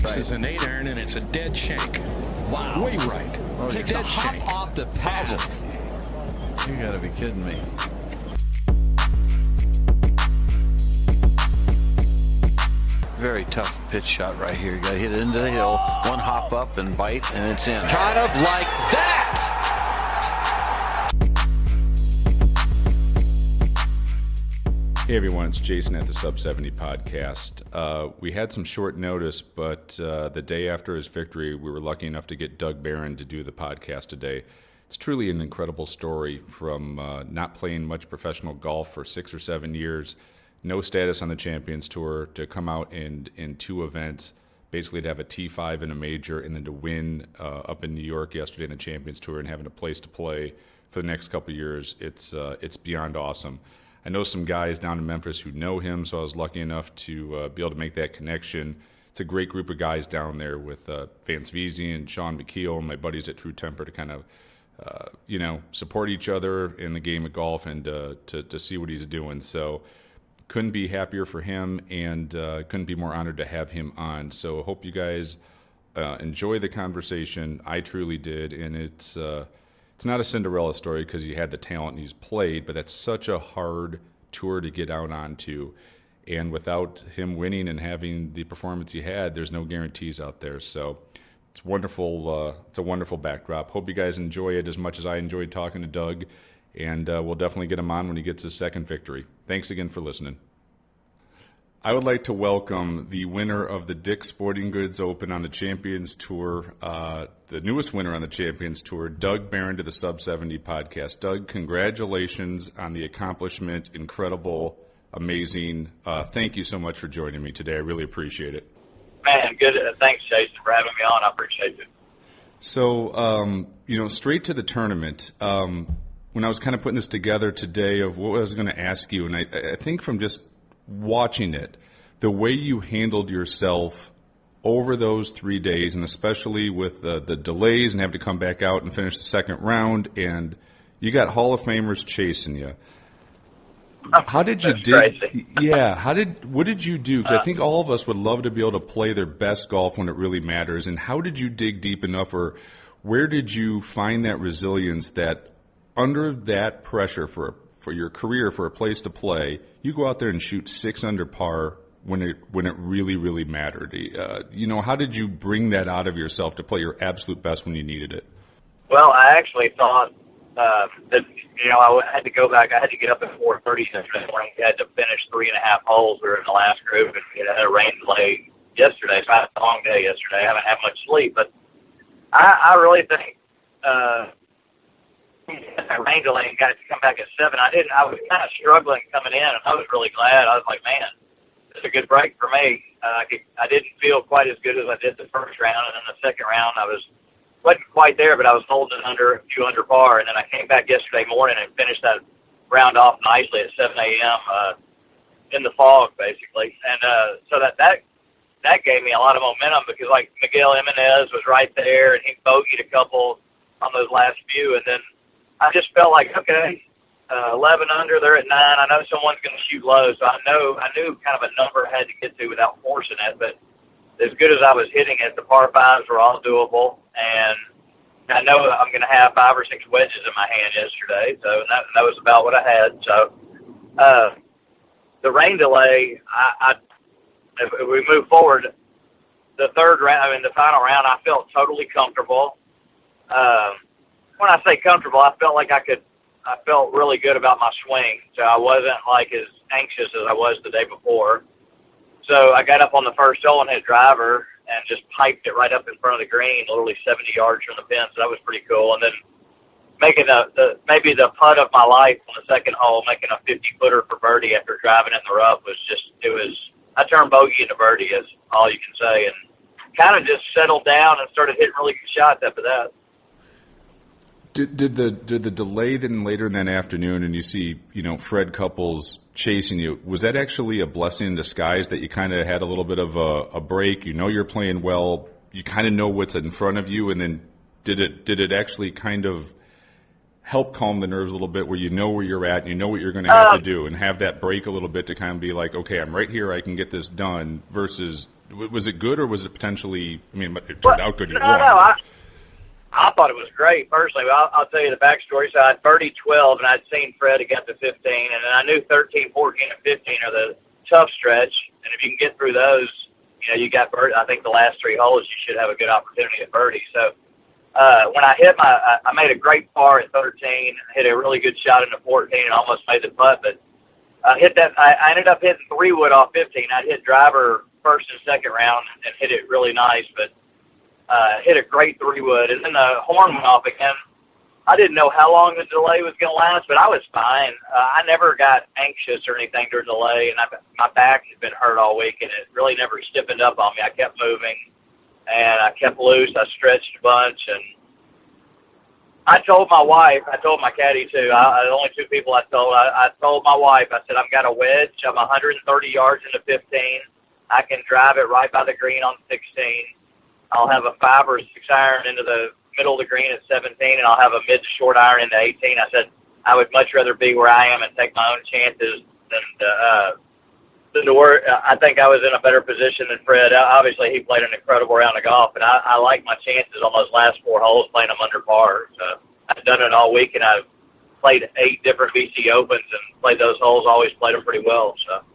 This is an 8-iron, and it's a dead shank. Wow. Way right. Oh, Takes dead a hop shank. off the path. You got to be kidding me. Very tough pitch shot right here. You got to hit it into the hill. One hop up and bite, and it's in. Kind of like that. Hey everyone, it's Jason at the Sub 70 podcast. We had some short notice, but the day after his victory, we were lucky enough to get Doug Barron to do the podcast today. It's truly an incredible story from not playing much professional golf for 6 or 7 years, no status on the Champions Tour, to come out in 2 events, basically to have a T5 in a major, and then to win up in New York yesterday in the Champions Tour and having a place to play for the next couple of years. It's beyond awesome. I know some guys down in Memphis who know him, so I was lucky enough to be able to make that connection. It's a great group of guys down there with Vance Veazey and Sean McKeel and my buddies at True Temper to kind of, support each other in the game of golf and to see what he's doing. So couldn't be happier for him and couldn't be more honored to have him on. So I hope you guys enjoy the conversation. I truly did, and it's not a Cinderella story because he had the talent and he's played, but that's such a hard tour to get out onto. And without him winning and having the performance he had, there's no guarantees out there. So it's wonderful. It's a wonderful backdrop. Hope you guys enjoy it as much as I enjoyed talking to Doug. And we'll definitely get him on when he gets his second victory. Thanks again for listening. I would like to welcome the winner of the Dick's Sporting Goods Open on the Champions Tour, the newest winner on the Champions Tour, Doug Barron, to the Sub 70 podcast. Doug, congratulations on the accomplishment. Incredible, amazing. Thank you so much for joining me today. I really appreciate it. Man, good. Thanks, Jason, for having me on. I appreciate it. So, straight to the tournament. When I was kind of putting this together today of what I was going to ask you, and I think from just watching it, the way you handled yourself over those 3 days, and especially with the delays and having to come back out and finish the second round, and you got Hall of Famers chasing you. How did you what did you do? Because I think all of us would love to be able to play their best golf when it really matters. And how did you dig deep enough, or where did you find that resilience that under that pressure for your career, for a place to play, you go out there and shoot 6 under par when it really, really mattered? How did you bring that out of yourself to play your absolute best when you needed it? Well, I actually thought that, I had to go back. I had to get up at 4:30 yesterday morning. I had to finish 3.5 holes. We were in the last group, and it had a rain delay yesterday, so I had a long day yesterday. I haven't had much sleep, but I really think that rain delay and got to come back at 7. I was kind of struggling coming in, and I was really glad. I was like, man, it's a good break for me. I didn't feel quite as good as I did the first round, and then the second round I wasn't quite there, but I was holding a few under par, and then I came back yesterday morning and finished that round off nicely at 7 a.m. In the fog, basically. And so that gave me a lot of momentum because, like, Miguel Jimenez was right there, and he bogeyed a couple on those last few, and then I just felt like, okay, 11 under, they're at 9. I know someone's going to shoot low, so I knew kind of a number I had to get to without forcing it. But as good as I was hitting it, the par 5s were all doable, and I know I'm going to have 5 or 6 wedges in my hand yesterday, so that was about what I had. So the rain delay, if we move forward, the final round, I felt totally comfortable. When I say comfortable, I felt like I felt really good about my swing, so I wasn't like as anxious as I was the day before. So I got up on the first hole and hit driver and just piped it right up in front of the green, literally 70 yards from the pin, so that was pretty cool. And then making maybe the putt of my life on the second hole, making a 50-footer for birdie after driving in the rough I turned bogey into birdie, is all you can say, and kind of just settled down and started hitting really good shots after that. Did the delay then later in that afternoon, and you see, Fred Couples chasing you, was that actually a blessing in disguise that you kind of had a little bit of a break? You're playing well, you kind of know what's in front of you, and then did it actually kind of help calm the nerves a little bit, where you know where you're at and you know what you're going to have to do, and have that break a little bit to kind of be like, okay, I'm right here, I can get this done, versus Was it good, or was it potentially? I mean, it turned out good. You no, won. no, I thought it was great personally. I'll tell you the backstory. So I had birdied 12, and I'd seen Fred get to 15, and then I knew 13, 14, and 15 are the tough stretch. And if you can get through those, you got birdie. I think the last 3 holes you should have a good opportunity at birdie. So when I hit I made a great par at 13, hit a really good shot into 14, and almost made the putt. But I ended up hitting 3-wood off 15. I'd hit driver first and second round and hit it really nice, but hit a great 3-wood. And then the horn went off again. I didn't know how long the delay was going to last, but I was fine. I never got anxious or anything during the delay, and my back had been hurt all week, and it really never stiffened up on me. I kept moving, and I kept loose. I stretched a bunch, and I told my wife, I told my caddy too, the only 2 people I told my wife, I said, I've got a wedge. I'm 130 yards into 15. I can drive it right by the green on 16. I'll have a 5 or 6 iron into the middle of the green at 17, and I'll have a mid to short iron into 18. I said, I would much rather be where I am and take my own chances than to work. I think I was in a better position than Fred. Obviously, he played an incredible round of golf, and I like my chances on those last 4 holes playing them under par. So I've done it all week, and I've played 8 different VC Opens and played those holes, always played them pretty well. So.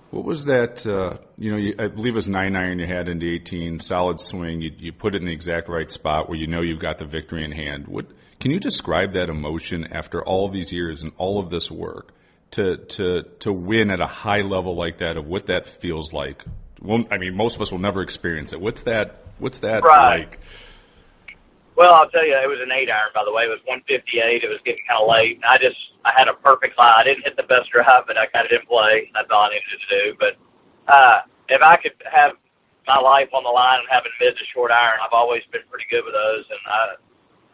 What was that? I believe it was 9 iron you had into 18, solid swing. You put it in the exact right spot where you've got the victory in hand. Can you describe that emotion after all these years and all of this work to win at a high level like that, of what that feels like? Well, I mean, most of us will never experience it. What's that Right. like? Well, I'll tell you, it was an 8 iron, by the way. It was 158. It was getting kind of late. And I had a perfect lie. I didn't hit the best drive, but I got it in play. That's all I needed to do. But if I could have my life on the line and having mid to short iron, I've always been pretty good with those. And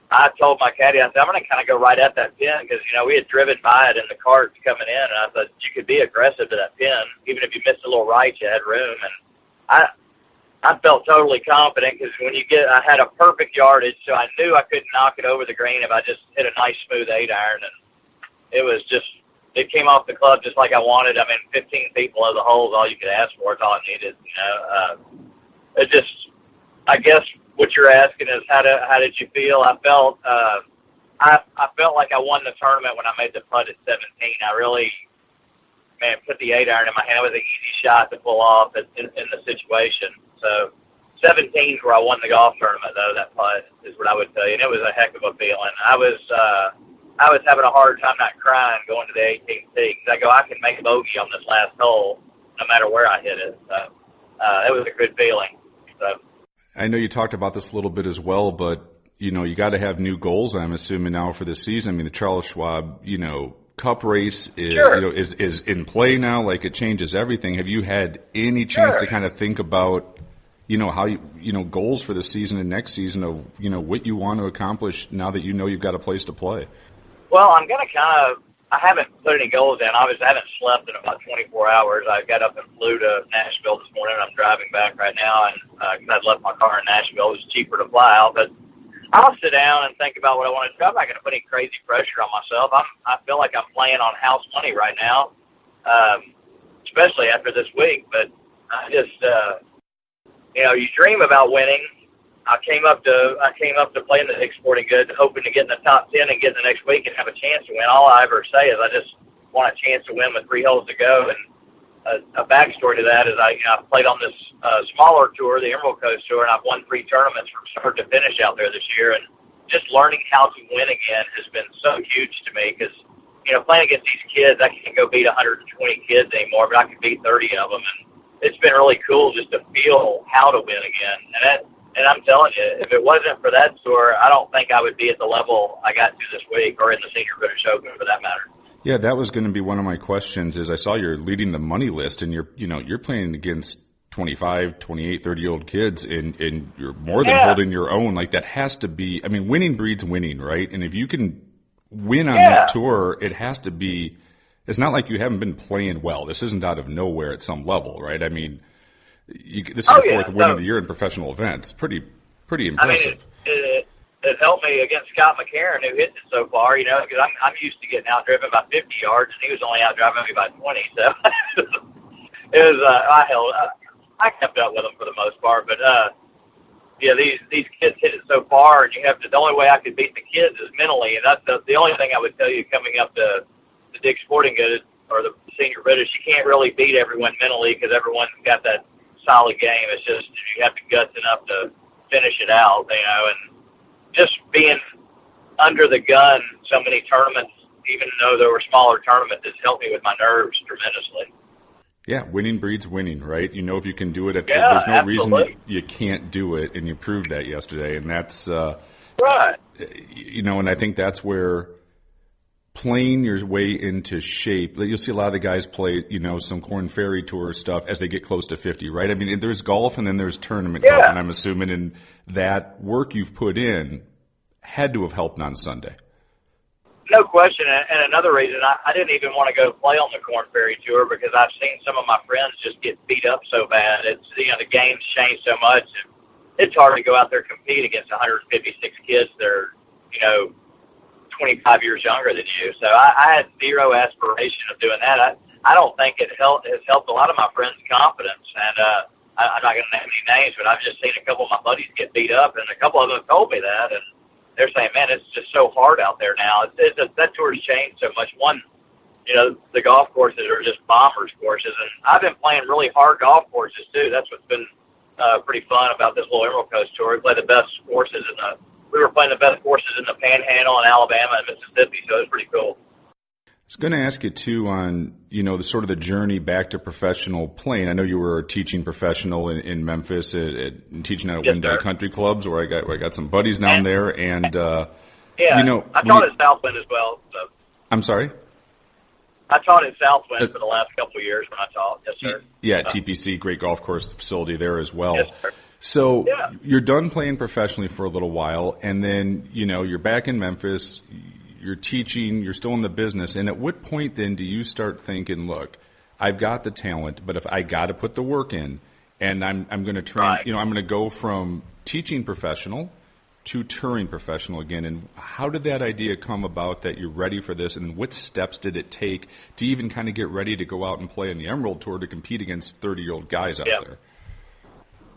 I told my caddy, I said, I'm going to kind of go right at that pin because, we had driven by it in the carts coming in. And I said, you could be aggressive to that pin. Even if you missed a little right, you had room. And I felt totally confident because I had a perfect yardage, so I knew I couldn't knock it over the green if I just hit a nice smooth 8 iron, and it came off the club just like I wanted. I mean, 15 feet below the holes, all you could ask for. It's all I needed. I guess what you're asking is how did you feel? I felt I felt like I won the tournament when I made the putt at 17. I really. Put the 8 iron in my hand. It was an easy shot to pull off in the situation. So 17 is where I won the golf tournament, though. That putt is what I would tell you, and it was a heck of a feeling. I was having a hard time not crying going to the 18th tee because I can make a bogey on this last hole no matter where I hit it. So it was a good feeling. So I know you talked about this a little bit as well, but you got to have new goals. I'm assuming now for this season. I mean, the Charles Schwab, Cup race is, sure. is in play now. Like, it changes everything. Have you had any chance to kind of think about, how goals for the season and next season of, what you want to accomplish now that you've got a place to play? Well, I'm going to I haven't put any goals in. Obviously, I haven't slept in about 24 hours. I got up and flew to Nashville this morning. I'm driving back right now, and because I'd left my car in Nashville, it was cheaper to fly out, but I'll sit down and think about what I want to do. I'm not going to put any crazy pressure on myself. I feel like I'm playing on house money right now, especially after this week. But I just, you dream about winning. I came up to play in the Dick's Sporting Goods, hoping to get in the top 10 and get in the next week and have a chance to win. All I ever say is I just want a chance to win with 3 holes to go. And a backstory to that is I played on this smaller tour, the Emerald Coast Tour, and I've won 3 tournaments from start to finish out there this year. And just learning how to win again has been so huge to me because, playing against these kids, I can't go beat 120 kids anymore, but I can beat 30 of them. And it's been really cool just to feel how to win again. And I'm telling you, if it wasn't for that tour, I don't think I would be at the level I got to this week or in the Senior British Open for that matter. Yeah, that was going to be one of my questions. Is I saw you're leading the money list, and you're playing against 25, 28, 30-year-old kids, and you're more than holding your own. Like, that has to be. I mean, winning breeds winning, right? And if you can win on that tour, it has to be. It's not like you haven't been playing well. This isn't out of nowhere at some level, right? I mean, this is the 4th win of the year in professional events. Pretty impressive. I mean, it helped me against Scott McCarron, who hits it so far, because I'm used to getting outdriven by 50 yards, and he was only outdriving me by 20. So it was I I kept up with them for the most part, but yeah, these kids hit it so far, and you have to. The only way I could beat the kids is mentally, and that's the only thing I would tell you coming up to the Dick Sporting Goods or the Senior British. You can't really beat everyone mentally because everyone's got that solid game. It's just you have the guts enough to finish it out, and just being under the gun so many tournaments, even though there were smaller tournaments, has helped me with my nerves tremendously. Yeah, winning breeds winning, right? If you can do it, Yeah, there's no absolutely. reason you can't do it, and you proved that yesterday. And that's, Right. And I think that's where playing your way into shape. You'll see a lot of the guys play, some Corn Ferry Tour stuff as they get close to 50, right? I mean, there's golf and then there's tournament golf, and I'm assuming in that work you've put in had to have helped on Sunday. No question, and another reason I didn't even want to go play on the Corn Ferry Tour because I've seen some of my friends just get beat up so bad. It's the game's changed so much, and it's hard to go out there and compete against 156 kids that are 25 years younger than you. So I had zero aspiration of doing that. I don't think it has helped a lot of my friends' confidence, and I'm not going to name any names, but I've just seen a couple of my buddies get beat up, and a couple of them told me that, and they're saying, man, it's just so hard out there now. That tour's changed so much. One, the golf courses are just bombers courses, and I've been playing really hard golf courses too. That's what's been pretty fun about this little Emerald Coast tour. We play the best courses we were playing the best courses in the Panhandle in Alabama and Mississippi, so it was pretty cool. I was going to ask you too on, the sort of the journey back to professional playing. I know you were a teaching professional in Memphis and teaching at Yes, Windy sir. Country Clubs, where I got some buddies down there, and Yeah, I taught at Southwind as well. So I'm sorry. I taught at Southwind for the last couple of years when I taught. Yes, sir. Yeah, TPC, great golf course facility there as well. Yes, sir. So Yeah. you're done playing professionally for a little while, and then you're back in Memphis. You're teaching, you're still in the business, and at what point then do you start thinking, look, I've got the talent, but if I got to put the work in, and I'm going to train, Right. I'm going to go from teaching professional to touring professional again, and how did that idea come about that you're ready for this, and what steps did it take to even kind of get ready to go out and play on the Emerald Tour to compete against 30-year-old guys out there?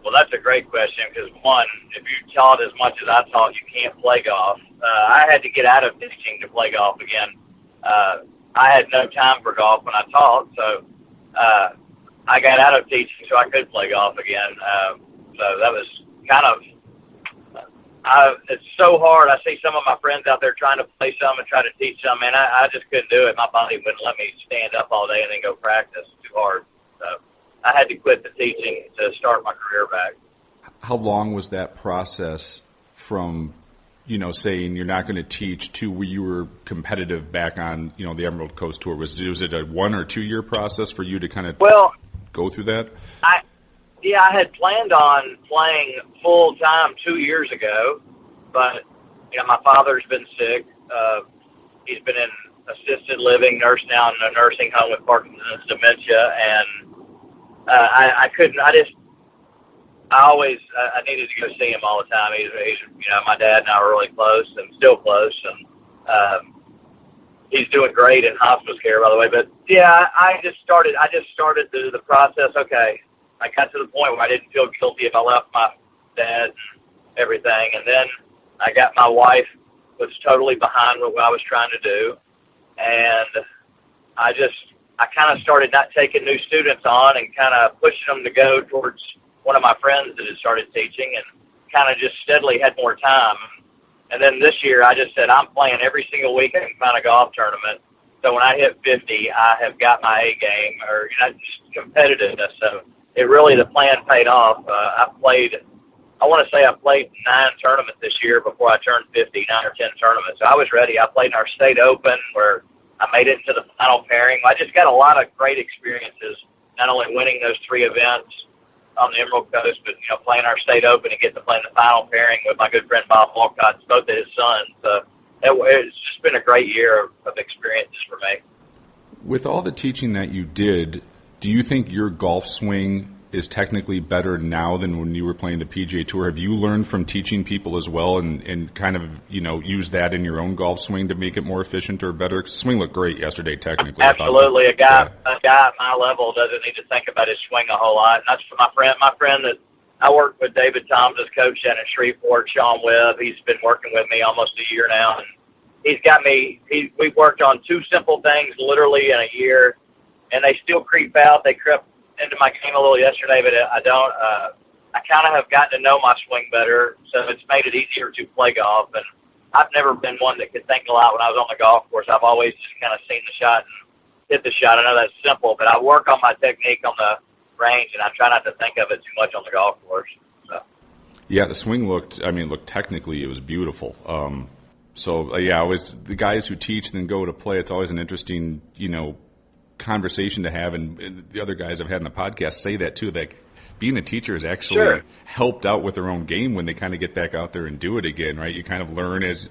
Well, that's a great question because, one, if you taught as much as I taught, you can't play golf. I had to get out of teaching to play golf again. I had no time for golf when I taught, so I got out of teaching so I could play golf again. So that was kind of it's so hard. I see some of my friends out there trying to play some and try to teach some, and I just couldn't do it. My body wouldn't let me stand up all day and then go practice. It's too hard. So I had to quit the teaching to start my career back. How long was that process from, saying you're not going to teach to where you were competitive back on, the Emerald Coast Tour? Was it a 1 or 2 year process for you to kind of go through that? I had planned on playing full time 2 years ago, but my father's been sick. He's been in assisted living, nursed now in a nursing home with Parkinson's dementia, and I couldn't. I needed to go see him all the time. He's my dad and I are really close and still close, and he's doing great in hospice care, by the way. But yeah, I just started the process. Okay, I got to the point where I didn't feel guilty if I left my dad and everything, and then I got my wife was totally behind what I was trying to do, and I kind of started not taking new students on and kind of pushing them to go towards one of my friends that had started teaching, and kind of just steadily had more time. And then this year I just said, I'm playing every single week I can find a golf tournament. So when I hit 50, I have got my A game, or just competitiveness. So the plan paid off. I played 9 tournaments this year before I turned 50, 9 or 10 tournaments. So I was ready. I played in our state open where I made it into the final pairing. I just got a lot of great experiences, not only winning those 3 events on the Emerald Coast, but playing our state open and getting to play in the final pairing with my good friend Bob Walcott, both of his sons. It's just been a great year of experiences for me. With all the teaching that you did, do you think your golf swing is technically better now than when you were playing the PGA Tour? Have you learned from teaching people as well and kind of, use that in your own golf swing to make it more efficient or better? Swing looked great yesterday technically. Absolutely. A guy at my level doesn't need to think about his swing a whole lot. And that's for my friend that I work with, David Toms, as coach down in Shreveport, Sean Webb. He's been working with me almost a year now, and he's got me. We've worked on two simple things literally in a year, and they still creep out. They crept into my game a little yesterday, but I don't. I kind of have gotten to know my swing better, so it's made it easier to play golf. And I've never been one that could think a lot when I was on the golf course. I've always just kind of seen the shot and hit the shot. I know that's simple, but I work on my technique on the range, and I try not to think of it too much on the golf course. So. Yeah, the swing looked technically it was beautiful. Always the guys who teach and then go to play, it's always an interesting, conversation to have, and the other guys I've had in the podcast say that too, that being a teacher has actually helped out with their own game when they kind of get back out there and do it again, right? You kind of learn as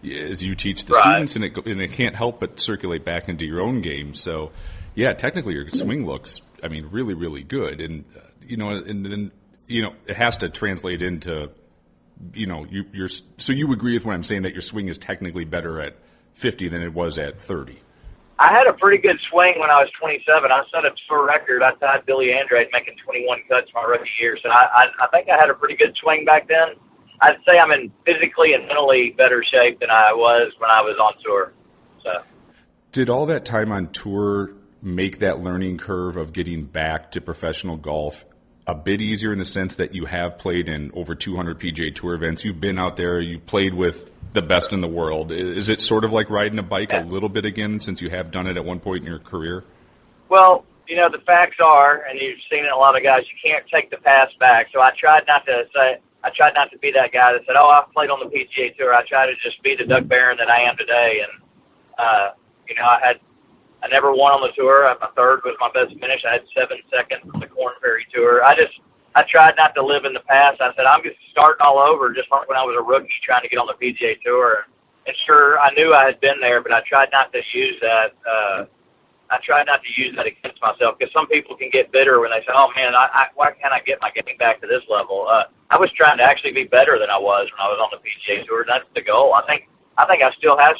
you teach the students, and it can't help but circulate back into your own game. So, yeah, technically your swing looks, really, really good, and then it has to translate into, so you agree with what I'm saying, that your swing is technically better at 50 than it was at 30. I had a pretty good swing when I was 27. I set a tour record. I tied Billy Andrade making 21 cuts my rookie year. So I think I had a pretty good swing back then. I'd say I'm in physically and mentally better shape than I was when I was on tour. So, did all that time on tour make that learning curve of getting back to professional golf a bit easier in the sense that you have played in over 200 PGA Tour events? You've been out there. You've played with the best in the world. Is it sort of like riding a bike a little bit again, since you have done it at one point in your career? Well, the facts are, and you've seen it in a lot of guys, you can't take the past back. So I tried not to be that guy that said, oh, I've played on the PGA Tour. I try to just be the Doug Barron that I am today. And, I never won on the tour. My third was my best finish. I had 7 seconds on the Korn Ferry Tour. I tried not to live in the past. I said, I'm just starting all over, just like when I was a rookie trying to get on the PGA Tour. And sure, I knew I had been there, but I tried not to use that. Against myself, because some people can get bitter when they say, oh, man, why can't I get my game back to this level? I was trying to actually be better than I was when I was on the PGA Tour. That's the goal. I think I still have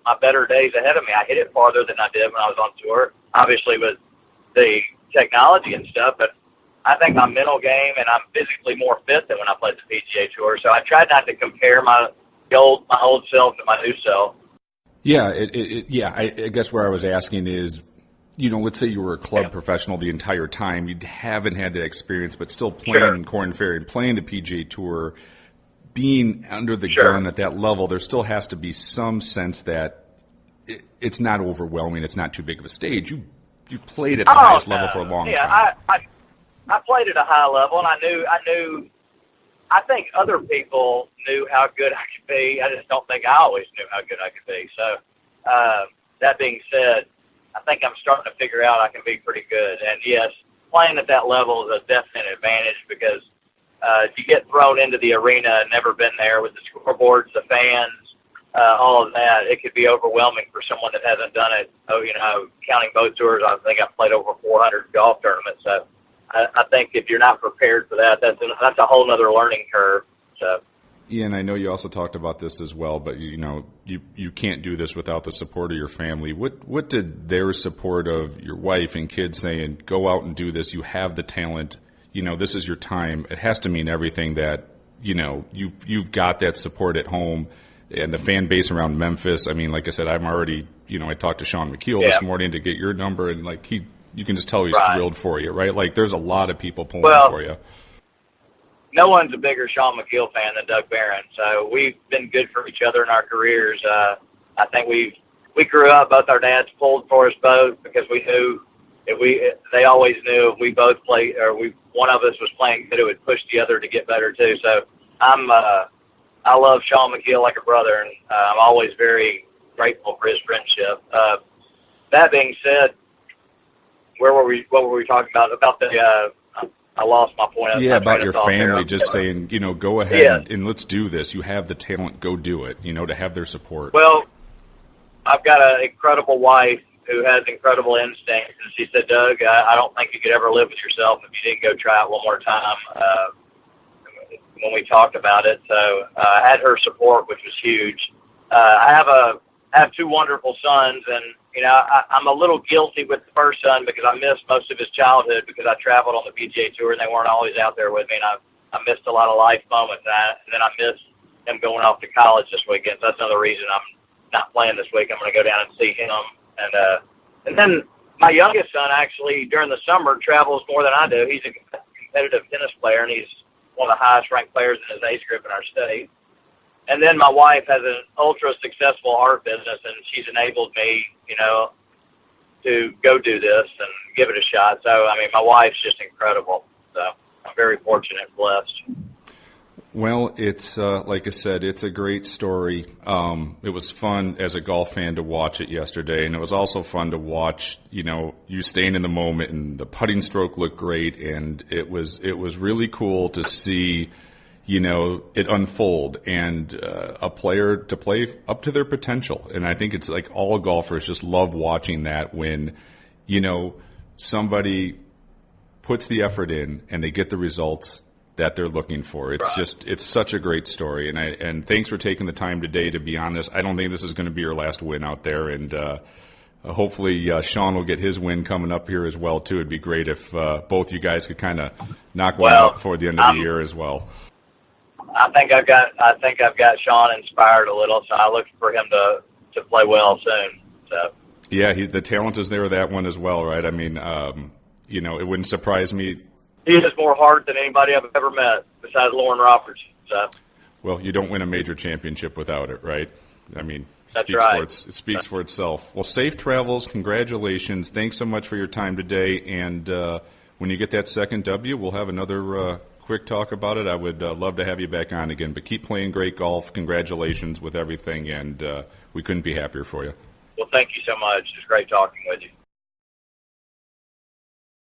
my better days ahead of me. I hit it farther than I did when I was on tour, obviously with the technology and stuff, but I think my mental game and I'm physically more fit than when I played the PGA Tour. So I tried not to compare my old self to my new self. Yeah, I guess where I was asking is, let's say you were a club professional the entire time. You haven't had that experience, but still playing in Korn Ferry and playing the PGA Tour, being under the gun at that level, there still has to be some sense that it's not overwhelming. It's not too big of a stage. You've played at the highest level for a long time. I played at a high level, and I think other people knew how good I could be. I just don't think I always knew how good I could be. So, that being said, I think I'm starting to figure out I can be pretty good. And yes, playing at that level is a definite advantage because you get thrown into the arena and never been there with the scoreboards, the fans, all of that. It could be overwhelming for someone that hasn't done it. Counting both tours, I think I've played over 400 golf tournaments. So I think if you're not prepared for that, that's a whole other learning curve. So. Ian, I know you also talked about this as well, but you can't do this without the support of your family. What did their support of your wife and kids saying, go out and do this, you have the talent, this is your time? It has to mean everything that, you've got that support at home and the fan base around Memphis. I mean, like I said, I'm already, I talked to Sean McKeel this morning to get your number, and you can just tell he's thrilled for you, right? Like there's a lot of people pulling for you. No one's a bigger Sean McKeel fan than Doug Barron, so we've been good for each other in our careers. I think we grew up, both our dads pulled for us both because we knew they always knew if we both played or one of us was playing good, it would push the other to get better too. So I love Sean McKeel like a brother, and I'm always very grateful for his friendship. That being said, what were we talking about? About the I lost my point. Yeah, about your family, just saying, go ahead and let's do this. You have the talent, go do it, to have their support. Well, I've got an incredible wife who has incredible instincts, and she said, Doug, I don't think you could ever live with yourself if you didn't go try it one more time. When we talked about it, so I had her support, which was huge. I have two wonderful sons, and I'm a little guilty with the first son because I missed most of his childhood because I traveled on the PGA Tour and they weren't always out there with me, and I missed a lot of life moments. And then I missed him going off to college this weekend. So that's another reason I'm not playing this week. I'm going to go down and see him, and then my youngest son actually during the summer travels more than I do. He's a competitive tennis player, and he's one of the highest ranked players in his age group in our state. And then my wife has an ultra successful art business, and she's enabled me, to go do this and give it a shot. So, I mean, my wife's just incredible. So I'm very fortunate and blessed. Well, it's like I said, it's a great story. It was fun as a golf fan to watch it yesterday, and it was also fun to watch, you staying in the moment, and the putting stroke looked great, and it was really cool to see, it unfold and a player to play up to their potential. And I think it's like all golfers just love watching that when, somebody puts the effort in and they get the results that they're looking for. It's just, it's such a great story. And thanks for taking the time today to be on this. I don't think this is going to be your last win out there. And hopefully Sean will get his win coming up here as well, too. It'd be great if both you guys could kind of knock one out before the end of the year as well. I think I've got Sean inspired a little, so I look for him to play well soon. So yeah, the talent is there with that one as well, right? I mean, it wouldn't surprise me. He has more heart than anybody I've ever met besides Lauren Roberts. So. Well, you don't win a major championship without it, right? I mean, it speaks for itself. Well, safe travels. Congratulations. Thanks so much for your time today. And when you get that second W, we'll have another quick talk about it. I would love to have you back on again. But keep playing great golf. Congratulations with everything. And we couldn't be happier for you. Well, thank you so much. It's great talking with you.